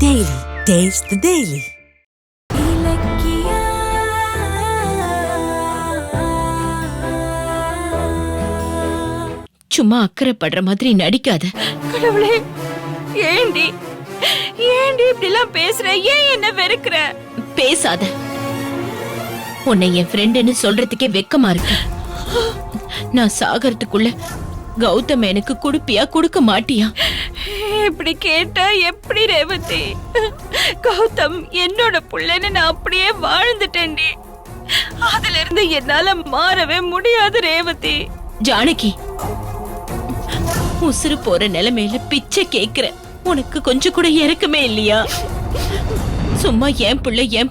Daily. Taste the Daily. சும்மா அக்கறைப்படுற மாதிரி நடிக்காத. கடவுளே, ஏண்டி இப்படிலாம் பேசுற? ஏன் என்ன வெறுக்கிற? பேசாத. உன்னை என் ஃப்ரெண்டுன்னு சொல்றதுக்கே வெக்கமா இருக்கு. நான் சாகறதுக்குள்ள கௌதம் எனக்கு குடுப்பியா கொடுக்க மாட்டியா? இப்படி கேட்டா எப்படி ரேவதி? கௌதம் என்னோட புள்ளன்னு நான் அப்படியே வாழ்ந்துட்டேன்டி. அதுல இருந்து என்னால மாறவே முடியாது ரேவதி. ஜானகி, உசுறு போற நிலைமையில பிச்சை கேக்குற. உனக்கு கொஞ்சம் கூட இறக்கமே இல்லையா? சும்மா என்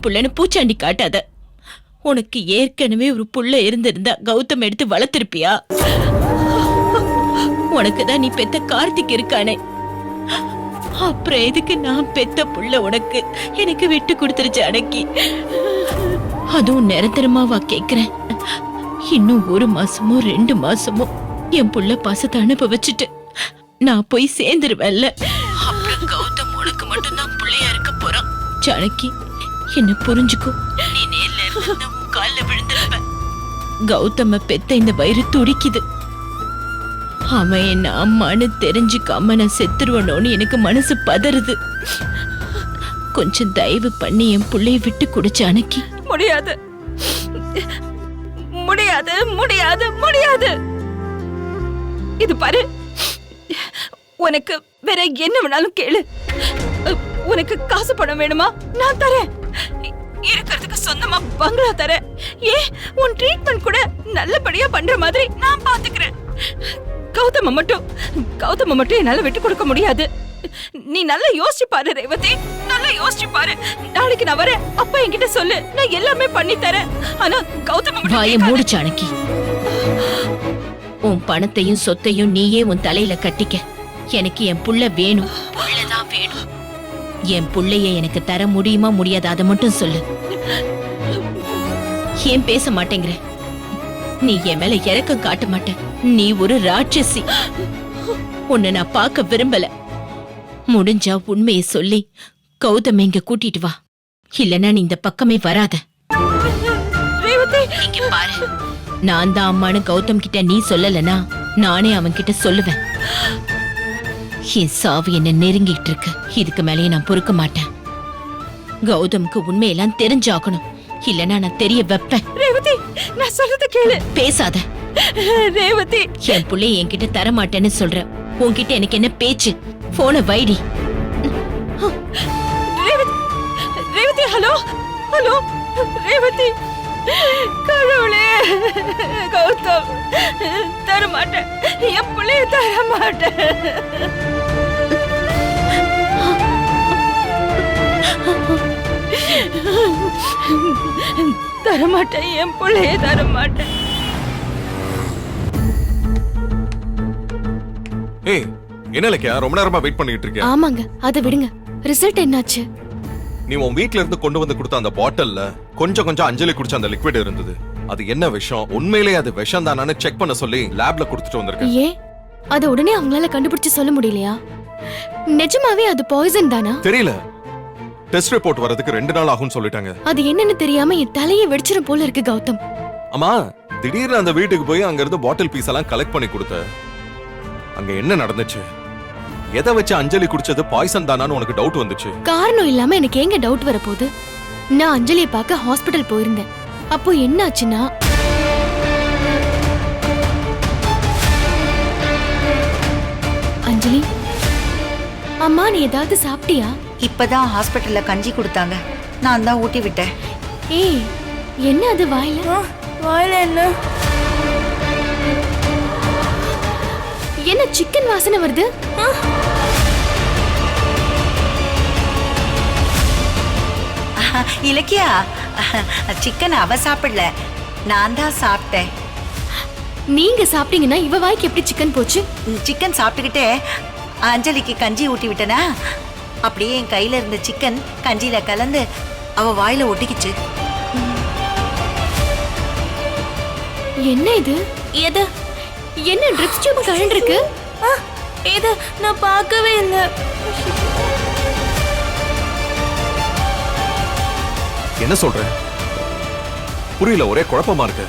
புள்ளன்னு பூச்சாண்டி காட்டாத. உனக்கு ஏற்கனவே ஒரு புள்ள இருந்திருந்தா கௌதம் எடுத்து வளர்த்திருப்பியா? உனக்குதான் நீ பெத்த கார்த்திக் இருக்கானே, அப்புறம் எதுக்கு நான் பெத்த புள்ள உனக்கு எனக்கு விட்டு கொடுத்துருச்சு அடக்கி? அதுவும் நிரந்தரமாவா கேக்குறேன்? இன்னும் 1 மாசமோ 2 மாசமோ என் புள்ள பாசத்தை அனுபவிச்சுட்டு நான் போய் சேர்ந்துருவேன்ல. அப்புறம் கௌதம் உனக்கு மட்டும்தான் புள்ளையா இருக்க போறான். ஜானகி, என்ன புரிஞ்சுக்கோ. நீ நேர்ல இருந்தா உன் கால்ல விழுந்துருப்ப. கௌதம பெத்த இந்த வயிறு துடிக்குது. அவன் என்ன அம்மான்னு தெரிஞ்சுக்காம நான் செத்துருவனோன்னு எனக்கு மனசு பதறுது. கொஞ்சம் தயவு பண்ணி என் புள்ளைய விட்டு கொடு ஜானகி. முடியாது முடியாது முடியாது முடியாது. இது பாரு, உனக்கு வேற என்ன வேணாலும் கேளு. உனக்கு காசு பணம் வேணுமா? நான் தரேன். இருக்கிறதுக்கு சொந்தமா பங்களா தரேன். உன் ட்ரீட்மெண்ட் கூட நல்லபடியா பண்ற மாதிரி நான் பாத்துக்கிறேன். கௌதம மட்டும் என்னால விட்டு கொடுக்க முடியாது. நீ நல்லா யோசிச்சு பாரு ரேவதி, நல்லா யோசிச்சு பாரு. நாளைக்கு நான் வரேன், அப்பா என்கிட்ட சொல்லு, நான் எல்லாமே பண்ணி தரேன். ஆனா கௌதம வாயை மூடு ஜானகி. உன் பணத்தையும் சொத்தையும் நீயே உன் தலையில கட்டிக்க. எனக்கு என் புள்ள வேணும், புள்ளதான் வேணும். என் புள்ளைய எனக்கு தர முடியுமா முடியாது, அதை மட்டும் சொல்லு. ஏன் பேச மாட்டேங்கிற? நீ என் மேல இறக்கம் காட்ட மாட்ட. நீ ஒரு ராட்சசி. உன்னை நான் பார்க்க விரும்பல. முடிஞ்சா உண்மையை சொல்லி கௌதம் இங்க கூட்டிட்டு வா. இல்லனா நீ இந்த பக்கமே வராத. இங்க பாரு, நான் தான் அம்மானு கௌதம் கிட்ட நீ சொல்லலனா நானே அவன் கிட்ட சொல்லுவேன். என் சாவு என்ன நெருங்கிட்டு இருக்கு. இதுக்கு மேலேயே நான் பொறுக்க மாட்டேன். கௌதம்க்கு உண்மையெல்லாம் தெரிஞ்சாகணும். இல்லனா நான் தெரிய வைப்பேன். ரேவதி, நான் சொல்றத கேளு. பேசாத ரேவதி. என் புள்ளைய என்கிட்ட தர மாட்டேன்னு சொல்ற. உன்கிட்ட எனக்கு என்ன பேச்சு? போன வைடி. Revathi, hello hello Revathi. கடவுளே, கௌதம் தர மாட்டேன், என் பிள்ளைய தர மாட்டேன். தரமாட்டேன், என் பிள்ளைய தரமாட்டேன். ஏய், என்ன லக்கியா ரொம்ப நேரமா வெயிட் பண்ணிட்டு இருக்க? ஆமாங்க, அத விடுங்க. ரிசல்ட் என்னாச்சு? நீ உன் வீட்ல இருந்து கொண்டு வந்து கொடுத்த அந்த பாட்டில்ல கொஞ்சம் அஞ்சலி குடிச்ச அந்த லிக்விட் இருந்தது. அது என்ன விஷம்? உண்மையிலேயே அது விஷம் தானான்னு செக் பண்ண சொல்லி லேப்ல கொடுத்துட்டு வந்திருக்கேன். ஏன் அத உடனே அவங்களால கண்டுபிடிச்சு சொல்ல முடியலையா? நிஜமாவே அது பாய்சன் தானா? தெரியல. டெஸ்ட் ரிப்போர்ட் வரதுக்கு 2 நாள் ஆகும்னு சொல்லிட்டாங்க. அது என்னன்னு தெரியாம என் தலையை வெடிச்சிரும் போல இருக்கு கௌதம். அம்மா, திடீர்னு அந்த வீட்டுக்கு போய் அங்க இருந்து பாட்டில் பீஸ் எல்லாம் கலெக்ட் பண்ணி கொடுத்த. அங்க என்ன நடந்துச்சு? எதை வச்சு அஞ்சலி குடிச்சது பாய்சன் தானான்னு உனக்கு டவுட் வந்துச்சு? காரணம் இல்லாம எனக்கு எங்க டவுட் வரப்போகுது? நான் அஞ்சலியை பார்க்க ஹாஸ்பிடல் போயிருந்தேன். அப்போ என்ன ஆச்சுன்னா, அஞ்சலி அம்மா, நீ ஏதாவது சாப்பிட்டியா? இப்பதான் ஹாஸ்பிட்டல்ல கஞ்சி கொடுத்தாங்க, நான் தான் ஊட்டி விட்டேன். ஏய், என்ன அது வாயில? என்ன சிக்கன் வாசனை வருது? இலக்கியா, சிக்கன் அவ சாப்பிடல, நான் தான் சாப்பிட்டேன். நீங்க சாப்பிட்டீங்கன்னா இவ வாய்க்கு எப்படி சிக்கன் போச்சு? சிக்கன் சாப்பிட்டுக்கிட்டே அஞ்சலிக்கு கஞ்சி ஊட்டி விட்டனா, அப்படியே என் கையில இருந்த சிக்கன் கஞ்சியில கலந்து அவ வாயில ஒட்டிக்கிச்சு. என்ன இது? எது? என்ன ட்ரிப்ஸ் டியூப் கழண்டு இருக்கு? இது நான் பார்க்கவே இல்லை. என்ன சொல்ற? புரியல, ஒரே குழப்பமா இருக்கு.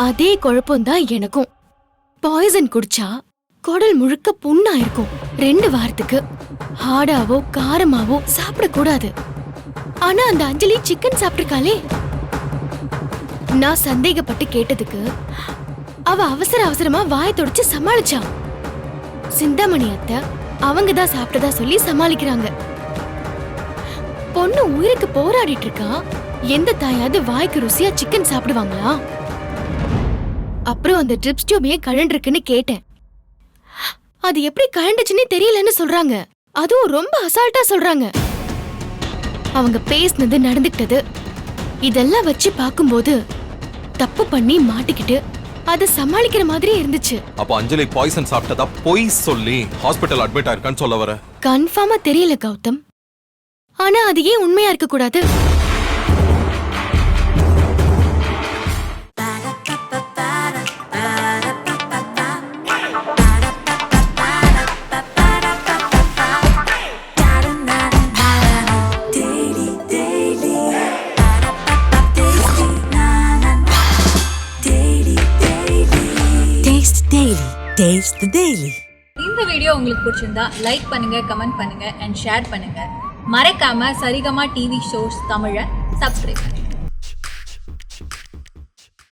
அதே குழப்பம்தான் எனக்கும். பாய்சன் குடிச்சா குடல் முழுக்க புண்ணா இருக்கும். 2 வாரத்துக்கு ஹார்டாவோ காரமாவோ சாப்பிடக்கூடாது. ஆனா அந்த அஞ்சலி சிக்கன் சாப்பிட்டிருக்காளே. நான் சந்தேகப்பட்டு கேட்டதுக்கு அவ அவசரமா வாயை தொடச்சு சமாளிச்சா. சிந்தாமணி அத்தை அவங்க தான் சாப்பிட்டதா சொல்லி சமாளிக்கிறாங்க. பொண்ணு உயிருக்கு போராடிட்டு இருக்கா. எந்த தாயாவது வாய்க்கு ருசியா சிக்கன் சாப்பிடுவாங்களா? அப்புறம் அந்த ட்ரிப்ஸ் டியூபையே கழண்டிருக்குன்னு கேட்டேன். அது எப்படி கழண்டுச்சுன்னு தெரியலன்னு சொல்றாங்க. அதுவும் ரொம்ப அசால்ட்டா சொல்றாங்க. அவங்க பேசினது நடந்துக்கிட்டது இதெல்லாம் வச்சு பாக்கும்போது தப்பு பண்ணி மாட்டிக்கிட்டு அதை சமாளிக்கிற மாதிரி இருந்துச்சு. அப்ப அஞ்சலி பாய்சன் சாப்பிட்டதா பொய் சொல்லி ஹாஸ்பிடல் அட்மிட் ஆயிருக்கான்னு சொல்ல வர? கன்ஃபார்மா தெரியல கௌதம். ஆனா அது ஏன் உண்மையா இருக்க கூடாது? Taste Daily. Taste the Daily. இந்த வீடியோ உங்களுக்கு பிடிச்சிருந்தா லைக் பண்ணுங்க, கமெண்ட் பண்ணுங்க அண்ட் ஷேர் பண்ணுங்க. மறக்காம சரிகமா டிவி ஷோஸ் தமிழை சப்ஸ்கிரைப் பண்ணுங்க.